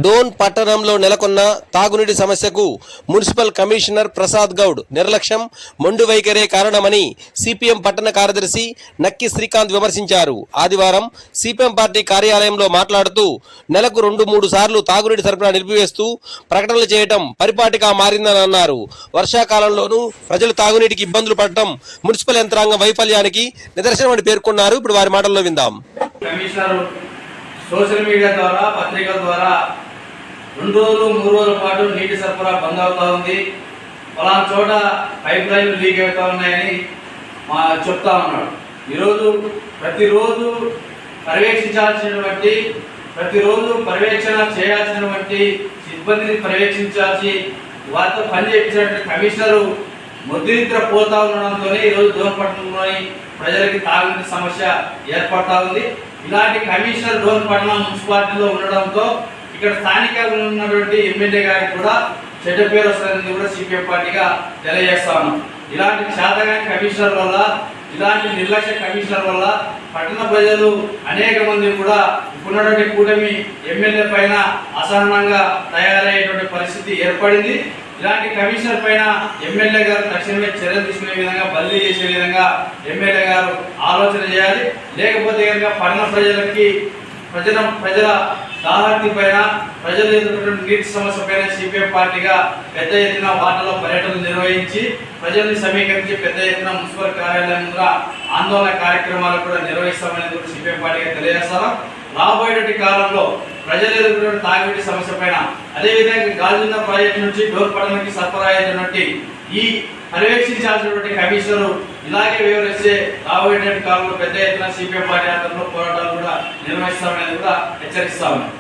డోన్ పట్టణంలో నెలకొన్న తాగునీటి సమస్యకు మున్సిపల్ కమిషనర్ ప్రసాద్ గౌడ్ నిర్లక్ష్యం, మొండి వైఖరే కారణమని సిపిఎం పట్టణ కార్యదర్శి నక్కి శ్రీకాంత్ విమర్శించారు. ఆదివారం సిపిఎం పార్టీ కార్యాలయంలో మాట్లాడుతూ నెలకు 2-3 సార్లు తాగునీటి సరఫరా నిలిపివేస్తూ ప్రకటనలు చేయడం పరిపాటిగా మారిందని అన్నారు. వర్షాకాలంలోనూ ప్రజలు తాగునీటికి ఇబ్బందులు పడటం మున్సిపల్ యంత్రాంగం వైఫల్యానికి నిదర్శనమని పేర్కొన్నారు. ఇప్పుడు వారి మాటల్లో విందాం. సోషల్ మీడియా ద్వారా, పత్రికల ద్వారా 2 రోజులు 3 రోజుల పాటు నీటి సరఫరా బంద్ అవుతా ఉంది. పలానా చోట పైప్ లైన్లు లీక్ అవుతా ఉన్నాయని చెప్తా ఉన్నాడు. ఈరోజు ప్రతిరోజు ప్రతిరోజు పర్యవేక్షణ చేయాల్సినటువంటి సిబ్బందిని పర్యవేక్షించాల్సి వారితో పనిచేయించినటువంటి కమిషనరు ముద్రిత్ర పోతా ఉండడంతో ఈరోజు దోర్పట్నంలోని ప్రజలకి తాగునీటి సమస్య ఏర్పడతా ఉంది. ఇలాంటి కమిషనర్ డోన్పట్నం మున్సిపాలిటీలో ఉండడంతో ఇక్కడ స్థానికంగా ఉన్నటువంటి ఎమ్మెల్యే గారికి కూడా చెడ్డ పేరు వస్తుందని కూడా సిపిఎం పార్టీగా తెలియజేస్తా ఉన్నాం. ఇలాంటి శాతగాని కమిషనర్ వల్ల, ఇలాంటి నిర్లక్ష్య కమిషనర్ వల్ల పట్టణ ప్రజలు అనేక మంది కూడా ఉన్నటువంటి కూటమి ఎమ్మెల్యే పైన అసహనంగా తయారయ్యేటువంటి పరిస్థితి ఏర్పడింది. ఇలాంటి కమిషనర్ పైన ఎమ్మెల్యే గారు తక్షణమే చర్యలు తీసుకునే విధంగా, బదిలీ చేసే విధంగా ఎమ్మెల్యే గారు ఆలోచన చేయాలి. లేకపోతే కనుక పట్టణ ప్రజల దాహార్తి పైన, ప్రజలు ఎదుర్కొంటున్న నీటి సమస్య పైన సిపిఎం పార్టీగా పెద్ద ఎత్తున వార్తలో పర్యటనలు నిర్వహించి ప్రజల్ని సమీకరించి పెద్ద ఎత్తున మున్సిపల్ కార్యాలయం ముందర ఆందోళన కార్యక్రమాలు కూడా నిర్వహిస్తామని కూడా సిపిఎం పార్టీగా తెలియజేస్తాం. రాబోయేటువంటి కాలంలో ప్రజలు ఎదుర్కొన్న తాగునీటి సమస్య పైన, అదేవిధంగా గాజున్న ప్రాజెక్టు నుంచి డోర్పట్నంకి సరఫరా అయ్యేటువంటి ఈ పర్యవేక్షించాల్సినటువంటి కమిషనర్ ఇలాగే వివరిస్తే రాబోయేటువంటి కాలంలో పెద్ద ఎత్తున సిపిఎం పార్టీ ఆధ్వర్యంలో పోరాటాలు కూడా నిర్వహిస్తామనేది కూడా హెచ్చరిస్తా ఉన్నాం.